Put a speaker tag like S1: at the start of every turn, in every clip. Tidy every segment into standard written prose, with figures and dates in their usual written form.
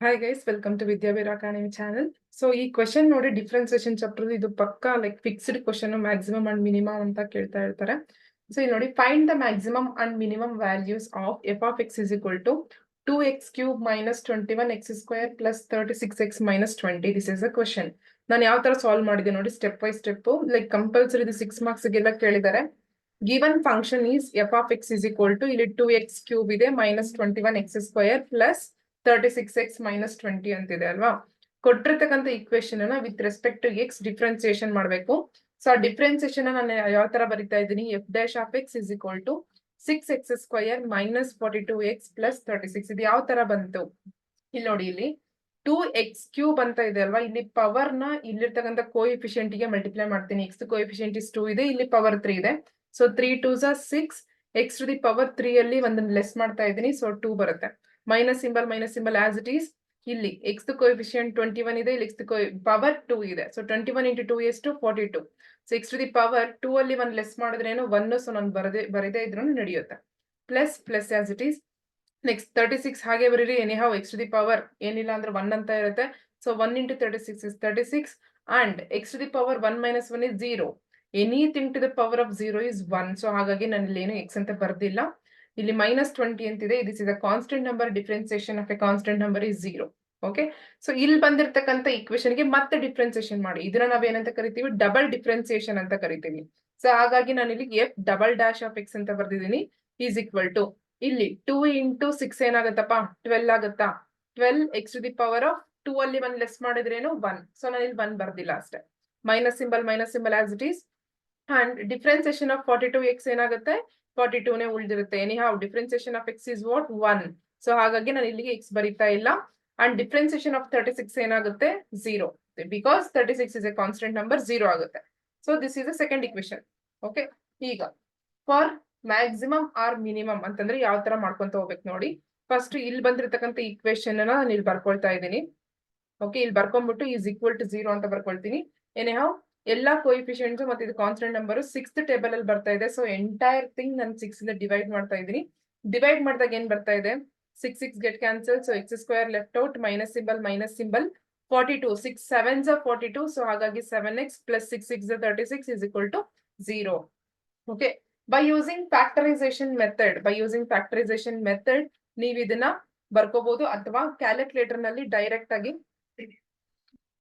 S1: Hi guys, welcome to Vidyaveera academy channel. So ಈ question ನೋಡಿ, differentiation chapter ಇದು ಪಕ್ಕಾ like fixed question, maximum and minimum ಅಂತ ಕೇಳ್ತಾ ಇರ್ತಾರೆ. ಸೊ ಇಲ್ಲಿ ನೋಡಿ, find the maximum and minimum values of f of x is equal to 2x³ minus 21x² plus 36x minus 20. This is a question. ನಾನು ಯಾವ ತರ ಸಾಲ್ವ್ ಮಾಡಿದೆ ನೋಡಿ, step by step. Like compulsory ಇದು 6 marks ಗೆಲ್ಲ ಕೇಳಿದ್ದಾರೆ. Given function is F of x is equal to, ಇಲ್ಲಿ 2x³ ಇದೆ minus 21x² plus 36x minus 20 ಅಂತಿದೆ ಅಲ್ವಾ. ಕೊಟ್ಟಿರ್ತಕ್ಕಂಥ ಈಕ್ವೇಶನ್ ಅನ್ನ with respect to x differentiation ಮಾಡಬೇಕು. ಸೊ ಆ ಡಿಫ್ರೆನ್ಸಿಯೇಷನ್ ನಾನು ಯಾವ ತರ ಬರಿತಾ ಇದ್ದೀನಿ, f dash of x is equal to 6x² minus 42x plus 36. ಇದು ಯಾವ ತರ ಬಂತು ಇಲ್ಲಿ ನೋಡಿ, ಇಲ್ಲಿ 2x³ ಅಂತ ಇದೆ ಅಲ್ವಾ. ಇಲ್ಲಿ ಪವರ್ ನ ಇಲ್ಲಿರ್ತಕ್ಕಂಥ ಕೋಎಫಿಷಿಯಂಟ್ ಗೆ ಮಲ್ಟಿಪ್ಲೈ ಮಾಡ್ತೀನಿ. ಎಕ್ಸ್ ಕೋಎಫಿಷಿಯಂಟ್ ಇಸ್ 2 ಇದೆ, ಇಲ್ಲಿ ಪವರ್ 3 ಇದೆ. So 3 2s are 6, x to the power 3 ಅಲ್ಲಿ ಒಂದನ್ನು ಲೆಸ್ ಮಾಡ್ತಾ ಇದ್ದೀನಿ. ಸೊ 2 ಬರುತ್ತೆ. Minus symbol as it is. ಇಲ್ಲಿ ಎಕ್ಸ್ ಕೋಎಫಿಷಿಯಂಟ್ 21 ಇದೆ, ಇಲ್ಲಿ ಎಕ್ಸ್ ಪವರ್ 2 ಇದೆ. ಸೊ 21 into 2 ಎಷ್ಟು 42. So x to the power 2 ಅಲ್ಲಿ ಒಂದು ಲೆಸ್ ಮಾಡಿದ್ರೆ ಏನು 1. ಸೊ ನಾನು ಬರದೇ ಇದ್ರೂ ನಡೆಯುತ್ತೆ. Plus as it is. Next 36 ಹಾಗೆ ಬರೀರಿ. Anyhow x to the power ಏನಿಲ್ಲ ಅಂದ್ರೆ 1 ಅಂತ ಇರುತ್ತೆ. So 1 into 36 is 36 and x to the power 1 minus 1 is 0. Anything to the power of 0 is 1. So ಹಾಗಾಗಿ ನಾನು ಇಲ್ಲಿ ಏನು ಎಕ್ಸ್ ಅಂತ ಬರ್ದಿಲ್ಲ. ಇಲ್ಲಿ -20 ಅಂತಿದೆ. This is a constant number. Differentiation of A constant number is 0. Okay. So ಇಲ್ಲಿ ಬಂದಿರತಕ್ಕಂಥ equation ಗೆ ಮತ್ತೆ ಡಿಫ್ರೆನ್ಸಿಯೇಷನ್ ಮಾಡಿ. ಇದನ್ನ ನಾವೇನಂತ ಕರಿತೀವಿ, ಡಬಲ್ ಡಿಫ್ರೆನ್ಸಿಯೇಷನ್ ಅಂತ ಕರಿತೀವಿ. ಸೊ ಹಾಗಾಗಿ ನಾನು ಇಲ್ಲಿ F double dash of X ಅಂತ ಬರ್ದಿದ್ದೀನಿ ಈಸ್ ಈಕ್ವಲ್ ಟು, ಇಲ್ಲಿ 2 into 6 ಏನಾಗತ್ತಪ್ಪ 12 ಆಗುತ್ತಾ. 12 x to the power of 2 ಅಲ್ಲಿ 1 ಲೆಸ್ ಮಾಡಿದ್ರೇನು 1. ಸೊ ನಾನು ಇಲ್ಲಿ 1 ಬರ್ದಿಲ್ಲ ಅಷ್ಟೇ. Minus symbol as it is. And differentiation of 42x ಏನಾಗುತ್ತೆ 42 ನೇ ಉಳಿದಿರುತ್ತೆ. Anyhow differentiation of x is what 1. So ಹಾಗಾಗಿ ನಾನು ಇಲ್ಲಿಗೆ ಎಕ್ಸ್ ಬರೀತಾ ಇಲ್ಲ. ಅಂಡ್ ಡಿಫ್ರೆನ್ಸಿಯೇಷನ್ ಆಫ್ 36 ಏನಾಗುತ್ತೆ 0, because 36 is A constant number, 0 ಆಗುತ್ತೆ. So this is the second equation. Okay. ಈಗ ಫಾರ್ ಮ್ಯಾಕ್ಸಿಮಮ್ ಆರ್ ಮಿನಿಮಮ್ ಅಂತಂದ್ರೆ ಯಾವ ತರ ಮಾಡ್ಕೊಂತ ಹೋಗ್ಬೇಕು ನೋಡಿ. ಫಸ್ಟ್ ಇಲ್ಲಿ ಬಂದಿರತಕ್ಕಂಥ ಈಕ್ವೇಶನ್ ನಾನು ಇಲ್ಲಿ ಬರ್ಕೊಳ್ತಾ ಇದ್ದೀನಿ. ಓಕೆ. ಇಲ್ಲಿ ಬರ್ಕೊಂಡ್ಬಿಟ್ಟು ಈಸ್ ಈಕ್ವಲ್ ಟು 0 ಅಂತ ಬರ್ಕೊಳ್ತೀನಿ. ಎನಿಹೌ ಎಲ್ಲಾ ಕೋಎಫಿಷಿಯಂಟ್ಸ್ ಮತ್ತೆ ಇದು ಕಾನ್ಸ್ಟೆಂಟ್ ನಂಬರ್ 6th ಟೇಬಲ್ ಅಲ್ಲಿ ಬರ್ತಾ ಇದೆ. ಸೊ ಎಂಟೈರ್ ಥಿಂಗ್ ನಾನು 6 ಇಂದ ಡಿವೈಡ್ ಮಾಡ್ತಾ ಇದ್ದೀನಿ. ಡಿವೈಡ್ ಮಾಡಿದಾಗ ಏನ್ ಬರ್ತಾ ಇದೆ, 6 get cancel. So x² left out. Minus symbol 42. 6 7s are 42. So ಹಾಗಾಗಿ 7x plus 6 6 36 is equal to 0. Okay. By using factorisation method ನೀವು ಇದನ್ನ ಬರ್ಕೋಬಹುದು, ಅಥವಾ ಕ್ಯಾಲ್ಕುಲೇಟರ್ ನಲ್ಲಿ ಡೈರೆಕ್ಟ್ ಆಗಿ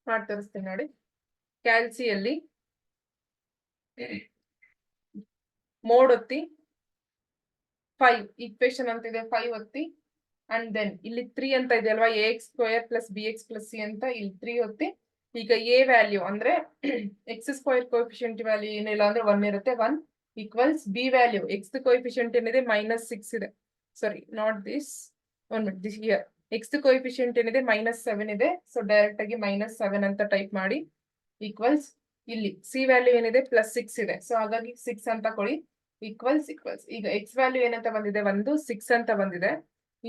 S1: ಮಾಡಿ ತೋರಿಸ್ತೀನಿ ನೋಡಿ. ಕ್ಯಾಲ್ಸಿಯಲ್ಲಿ ಮೋಡ್ ಒತ್ತಿ 5 ಈಕ್ವೇಶನ್ ಅಂತ ಇದೆ, 5 ಒತ್ತಿ. ಅಂಡ್ ದೆನ್ ಇಲ್ಲಿ 3 ಅಂತ ಇದೆ ಅಲ್ವಾ, ax² plus bx plus c ಅಂತ. ಇಲ್ಲಿ 3 ಒತ್ತಿ. ಈಗ a ವ್ಯಾಲ್ಯೂ ಅಂದ್ರೆ x² ಕೋಎಫಿಷಿಯಂಟ್ ವ್ಯಾಲ್ಯೂ ಏನಿಲ್ಲ ಅಂದ್ರೆ 1 ಇರುತ್ತೆ. 1 equals b value x coefficient ಏನಿದೆ -6 ಇದೆ. Sorry, not this one minute, this here x coefficient ಏನಿದೆ -7 ಇದೆ. ಸೊ ಡೈರೆಕ್ಟ್ ಆಗಿ -7 ಅಂತ ಟೈಪ್ ಮಾಡಿ ಈಕ್ವಲ್ಸ್ ಇಲ್ಲಿ ಸಿ ವ್ಯಾಲ್ಯೂ ಏನಿದೆ +6 ಇದೆ. ಸೊ ಹಾಗಾಗಿ 6 ಅಂತ ಕೊಡಿ. ಈಕ್ವಲ್ಸ್ ಈಗ ಎಕ್ಸ್ ವ್ಯಾಲ್ಯೂ ಏನಂತ ಬಂದಿದೆ, ಒಂದು 6 ಅಂತ ಬಂದಿದೆ.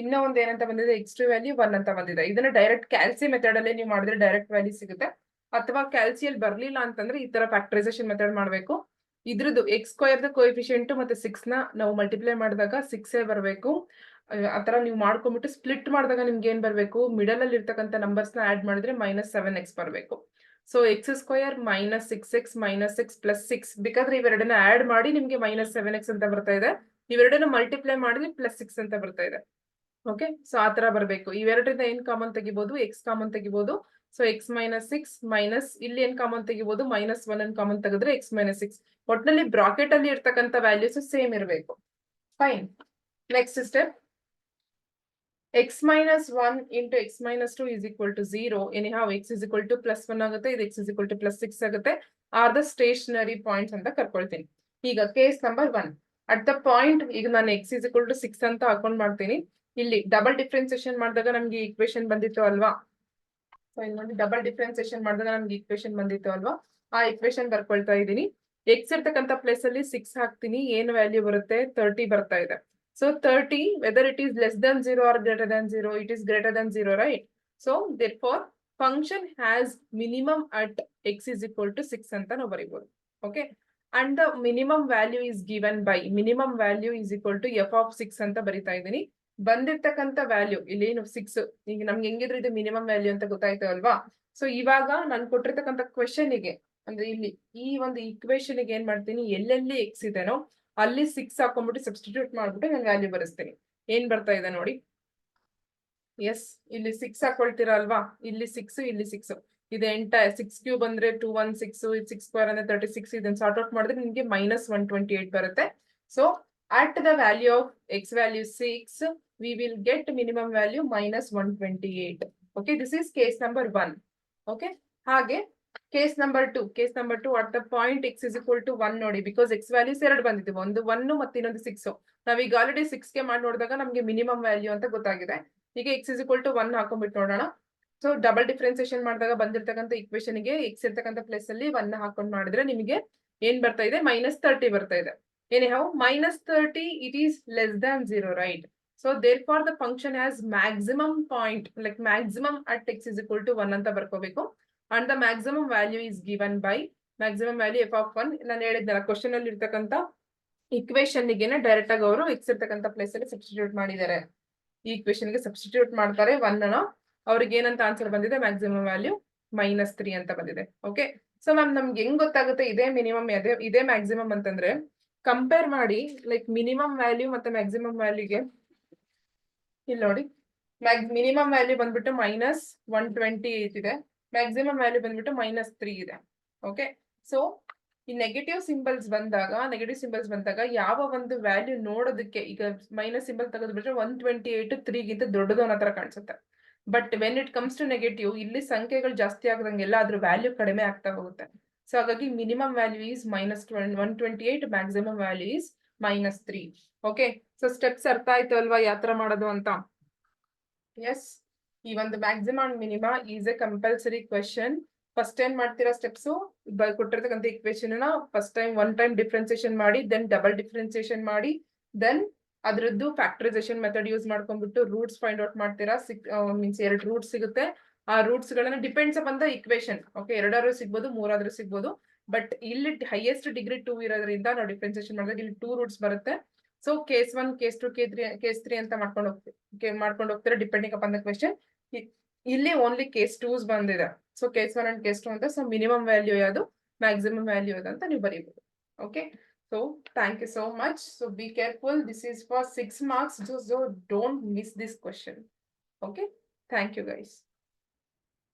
S1: ಇನ್ನೂ ಒಂದು ಏನಂತ ಬಂದಿದೆ, x2 ವ್ಯಾಲ್ಯೂ 1 ಅಂತ ಬಂದಿದೆ. ಇದನ್ನ ಡೈರೆಕ್ಟ್ ಕ್ಯಾಲ್ಸಿ ಮೆಥಡ್ ಅಲ್ಲಿ ನೀವು ಮಾಡಿದ್ರೆ ಡೈರೆಕ್ಟ್ ವ್ಯಾಲ್ಯೂ ಸಿಗುತ್ತೆ. ಅಥವಾ ಕ್ಯಾಲ್ಸಿಯಲ್ಲಿ ಬರ್ಲಿಲ್ಲ ಅಂತಂದ್ರೆ ಈ ತರ ಫ್ಯಾಕ್ಟರೈಸೇಷನ್ ಮೆಥಡ್ ಮಾಡಬೇಕು. ಇದ್ರದ್ದು x² ಕೋಎಫಿಷಿಯಂಟ್ ಮತ್ತೆ 6 ನ ನಾವು ಮಲ್ಟಿಪ್ಲೈ ಮಾಡಿದಾಗ 6 ಬರಬೇಕು. ಆತರ ನೀವು ಮಾಡ್ಕೊಂಡ್ಬಿಟ್ಟು ಸ್ಪ್ಲಿಟ್ ಮಾಡಿದಾಗ ನಿಮ್ಗೆ ಏನ್ ಬರ್ಬೇಕು, ಮಿಡಲ್ ಅಲ್ಲಿ ಇರ್ತಕ್ಕಂಥ ನಂಬರ್ಸ್ ನ ಆಡ್ ಮಾಡಿದ್ರೆ -7x ಬರ್ಬೇಕು. So x² minus 6x minus 6 plus 6, ಬೇಕಾದ್ರೆ ಇವೆರಡನ್ನ ಆಡ್ ಮಾಡಿ ನಿಮ್ಗೆ -7x ಅಂತ ಬರ್ತಾ ಇದೆ. ಇವೆರಡನ್ನ ಮಲ್ಟಿಪ್ಲೈ ಮಾಡಿದ್ರೆ +6 ಅಂತ ಬರ್ತಾ ಇದೆ. ಓಕೆ. ಸೊ ಆತರ ಬರ್ಬೇಕು. ಇವೆರಡರಿಂದ ಏನ್ ಕಾಮನ್ ತೆಗಿಬಹುದು, x ಕಾಮನ್ ತೆಗಿಬಹುದು. ಸೊ x -6 ಮೈನಸ್ ಇಲ್ಲಿ ಏನ್ ಕಾಮನ್ ತೆಗಿಬಹುದು, -1 ಅನ್ ಕಾಮನ್ ತೆಗೆದ್ರೆ x -6. ಒಟ್ಟಿನಲ್ಲಿ ಬ್ರಾಕೆಟ್ ಅಲ್ಲಿ ಇರ್ತಕ್ಕಂಥ ವ್ಯಾಲ್ಯೂಸ್ ಸೇಮ್ ಇರಬೇಕು. Fine. Next step, x -1 into x -2 is equal to 0. Anyhow x is equal to +1 ಆಗುತ್ತೆ, ಇದು x is equal to +6 ಆಗುತ್ತೆ. ಆರ್ ದ ಸ್ಟೇಷನರಿ ಪಾಯಿಂಟ್ಸ್ ಅಂತ ಕರ್ಕೊಳ್ತೀನಿ. ಈಗ case number 1 at the point, ಈಗ ನಾನು x is equal to 6 ಅಂತ ಹಾಕೊಂಡ್ ಮಾಡ್ತೀನಿ. ಇಲ್ಲಿ ಡಬಲ್ ಡಿಫ್ರೆನ್ಸಿಯೇಷನ್ ಮಾಡಿದಾಗ ನಮ್ಗೆ ಈಕ್ವೇಶನ್ ಬಂದಿತ್ತು ಅಲ್ವಾ. ಸೊ ಇಲ್ಲಿ ನೋಡಿ, ಡಬಲ್ ಡಿಫ್ರೆನ್ಸಿಯೇಷನ್ ಮಾಡಿದಾಗ ನಮ್ಗೆ ಈಕ್ವೇಶನ್ ಬಂದಿತ್ತು ಅಲ್ವಾ. ಆ ಈಕ್ವೇಶನ್ ಬರ್ಕೊಳ್ತಾ ಇದ್ದೀನಿ. x ಇರ್ತಕ್ಕಂಥ ಪ್ಲೇಸ್ ಅಲ್ಲಿ 6 ಹಾಕ್ತೀನಿ. ಏನ್ ವ್ಯಾಲ್ಯೂ ಬರುತ್ತೆ, 30 ಬರ್ತಾ ಇದೆ. So 30, whether it is less than 0 or greater than 0, it is greater than 0, right? So therefore, function has minimum at x is equal to 6 anta ನಾವು ಬರೀಬಹುದು. Okay? And the minimum value is given by, minimum value is equal to f of 6 ಅಂತ ಬರಿತಾ ಇದ್ದೀನಿ. ಬಂದಿರ್ತಕ್ಕಂಥ value ಇಲ್ಲೇನು 6 ಈಗ ನಮ್ಗೆ ಹೆಂಗಿದ್ರು ಇದು ಮಿನಿಮಮ್ ವ್ಯಾಲ್ಯೂ ಅಂತ ಗೊತ್ತಾಯ್ತು ಅಲ್ವಾ. ಸೊ ಇವಾಗ ನಾನು ಕೊಟ್ಟಿರ್ತಕ್ಕಂಥ ಕ್ವೆಶನ್ಗೆ ಅಂದ್ರೆ ಇಲ್ಲಿ ಈ ಒಂದು ಇಕ್ವೇಶನ್ ಗೆ ಏನ್ ಮಾಡ್ತೀನಿ, ಎಲ್ಲೆಲ್ಲಿ ಎಕ್ಸ್ ಇದೆನೋ ಅಲ್ಲಿ 6 ಹಾಕೊಂಡ್ಬಿಟ್ಟು ಸಬ್ಸ್ಟಿಟ್ಯೂಟ್ ಮಾಡ್ಬಿಟ್ಟು ನಾನು ವ್ಯಾಲ್ಯೂ ಬರೆಸ್ತೀನಿ. ಏನ್ ಬರ್ತಾ ಇದೆ ನೋಡಿ, ಎಸ್ ಇಲ್ಲಿ 6 ಹಾಕೊಳ್ತೀರಾ ಅಲ್ವಾ, ಇಲ್ಲಿ 6 ಇಲ್ಲಿ 6 ಇದು 6 ಕ್ಯೂಬ್ ಅಂದ್ರೆ 216, 6 ಸ್ಕ್ವೇರ್ ಅಂದ್ರೆ 36, ಇದನ್ನ ಸಾರ್ಟ್ ಔಟ್ ಮಾಡಿದ್ರೆ ನಿಮ್ಗೆ -128 ಬರುತ್ತೆ. So at the value of x value 6 we will get minimum value -128. okay, this is case number 1. okay, ಹಾಗೆ case number 2 at the point x is equal to 1 ನೋಡಿ, because x values ಎರಡು ಬಂದಿದೆ, ಒಂದು 1 ಮತ್ತೆ ಇನ್ನೊಂದು 6. ನಾವೀಗ ಆಲ್ರೆಡಿ 6 ಗೆ ಮಾಡಿ ನೋಡಿದಾಗ ನಮ್ಗೆ ಮಿನಿಮಮ್ ವ್ಯಾಲ್ಯೂ ಅಂತ ಗೊತ್ತಾಗಿದೆ. ಈಗ x is equal to 1 ಹಾಕೊಂಡ್ಬಿಟ್ಟು ನೋಡೋಣ. ಸೊ ಡಬಲ್ ಡಿಫ್ರೆನ್ಸಿಯೇಷನ್ ಮಾಡಿದಾಗ ಬಂದಿರ್ತಕ್ಕಂಥ ಇಕ್ವೇಶನ್ ಗೆ x ಇರ್ತಕ್ಕಂಥ ಪ್ಲೇಸ್ ಅಲ್ಲಿ 1 ಹಾಕೊಂಡು ಮಾಡಿದ್ರೆ ನಿಮಗೆ ಏನ್ ಬರ್ತಾ ಇದೆ, -30 ಬರ್ತಾ ಇದೆ. anyhow -30 it is less than 0, right? so therefore the function has maximum point, like maximum at x is equal to 1 ಅಂತ ಬರ್ಕೋಬೇಕು. and the maximum value is given by maximum value f of 1. ನಾನು ಹೇಳಿದ್ನಲ್ಲ question ಅಲ್ಲಿ ಇರ್ತಕ್ಕಂಥ equation ಗೆ direct ಆಗಿ ಅವರು x ಇರ್ತಕ್ಕಂಥ place ಅಲ್ಲಿ ಸಬ್ಸ್ಟಿಟ್ಯೂಟ್ ಮಾಡಿದ್ದಾರೆ. ಈ ಇಕ್ವೇಶನ್ ಗೆ ಸಬ್ಸ್ಟಿಟ್ಯೂಟ್ ಮಾಡ್ತಾರೆ 1 ನ, ಅವ್ರಿಗೆ ಏನಂತ ಆನ್ಸರ್ ಬಂದಿದೆ, ಮ್ಯಾಕ್ಸಿಮಮ್ ವ್ಯಾಲ್ಯೂ -3 ಅಂತ ಬಂದಿದೆ. ಓಕೆ, ಸೊ ಮ್ಯಾಮ್ ನಮ್ಗೆ ಹೆಂಗ್ ಗೊತ್ತಾಗುತ್ತೆ ಇದೇ ಮಿನಿಮಮ್ ಇದೇ ಮ್ಯಾಕ್ಸಿಮಮ್ ಅಂತಂದ್ರೆ, ಕಂಪೇರ್ ಮಾಡಿ ಲೈಕ್ ಮಿನಿಮಮ್ ವ್ಯಾಲ್ಯೂ ಮತ್ತೆ ಮ್ಯಾಕ್ಸಿಮಮ್ ವ್ಯಾಲ್ಯೂಗೆ. ಇಲ್ಲಿ ನೋಡಿ, ಮಿನಿಮಮ್ ವ್ಯಾಲ್ಯೂ ಬಂದ್ಬಿಟ್ಟು -128 ಇದೆ, ಮ್ಯಾಕ್ಸಿಮಮ್ ವ್ಯಾಲ್ಯೂ ಬಂದ್ಬಿಟ್ಟು -3 ಇದೆ. ಓಕೆ, ಸೊ ಈ ನೆಗೆಟಿವ್ ಸಿಂಬಲ್ಸ್ ಬಂದಾಗ ಯಾವ ಒಂದು ವ್ಯಾಲ್ಯೂ ನೋಡೋದಕ್ಕೆ, ಈಗ ಮೈನಸ್ ಸಿಂಬಲ್ ತೆಗೆದ್ಬಿಟ್ರೆ 128 3 ಗಿಂತ ದೊಡ್ಡದು ಅನ್ನೋ ತರ ಕಾಣಿಸುತ್ತೆ. But when it comes to negative, ಇಲ್ಲಿ ಸಂಖ್ಯೆಗಳು ಜಾಸ್ತಿ ಆಗದಂಗೆಲ್ಲ ಅದ್ರ ವ್ಯಾಲ್ಯೂ ಕಡಿಮೆ ಆಗ್ತಾ ಹೋಗುತ್ತೆ. ಸೊ ಹಾಗಾಗಿ minimum value is -128, maximum value is -3. Okay, so steps ಅರ್ಥ ಆಯ್ತು ಅಲ್ವಾ ಯಾವ ತರ ಮಾಡೋದು ಅಂತ. ಎಸ್, ಈ ಒಂದು maximum and minima is A compulsory question. First ಏನ್ ಮಾಡ್ತೀರಾ, ಸ್ಟೆಪ್ಸ್ ಕೊಟ್ಟಿರ್ತಕ್ಕಂಥ ಇಕ್ವೇಶನ್ ನ ಫಸ್ಟ್ ಒನ್ ಟೈಮ್ ಡಿಫ್ರೆನ್ಸಿಯೇಷನ್ ಮಾಡಿ, ದೆನ್ ಡಬಲ್ ಡಿಫ್ರೆನ್ಸಿಯೇಷನ್ ಮಾಡಿ, ದೆನ್ ಅದ್ರದ್ದು ಫ್ಯಾಕ್ಟರೈಸೇಷನ್ ಮೆಥಡ್ ಯೂಸ್ ಮಾಡ್ಕೊಂಡ್ಬಿಟ್ಟು ರೂಟ್ಸ್ ಫೈಂಡ್ ಔಟ್ ಮಾಡ್ತೀರಾ. ಮೀನ್ಸ್ 2 ರೂಟ್ಸ್ ಸಿಗುತ್ತೆ. ಆ ರೂಟ್ಸ್ ಗಳನ್ನ depends upon the equation. Okay, 2 ಸಿಗ್ಬೋದು, 3 ಸಿಗ್ಬೋದು. ಬಟ್ ಇಲ್ಲಿ ಹೈಯೆಸ್ಟ್ ಡಿಗ್ರಿ 2 ಇರೋದ್ರಿಂದ ನಾವು ಡಿಫ್ರೆನ್ಸಿಯೇಷನ್ ಮಾಡಿದಾಗ ಇಲ್ಲಿ 2 ರೂಟ್ಸ್ ಬರುತ್ತೆ. ಸೊ ಕೇಸ್ 1, ಕೇಸ್ 2, ಕೇಸ್ 3 ಅಂತ ಮಾಡ್ಕೊಂಡು ಹೋಗ್ತೀರಾ ಡಿಪೆಂಡಿಂಗ್ ಅಪಾನ್ ದ ಕ್ವೆಶನ್. ಇಲ್ಲಿ ಓನ್ಲಿ ಕೇಸ್ 2s ಬಂದಿದೆ. ಸೊ ಕೇಸ್ 1 ಅಂಡ್ ಕೇಸ್ 2 ಅಂತ. ಸೊ ಮಿನಿಮಮ್ ವ್ಯಾಲ್ಯೂ ಯಾವುದು, ಮ್ಯಾಕ್ಸಿಮಮ್ ವ್ಯಾಲ್ಯೂ ಯಾವುದು ಅಂತ ನೀವು ಬರೀಬಹುದು. Okay, so thank you so much. So be careful, this is for 6 marks, so don't miss this question. Okay, thank you guys.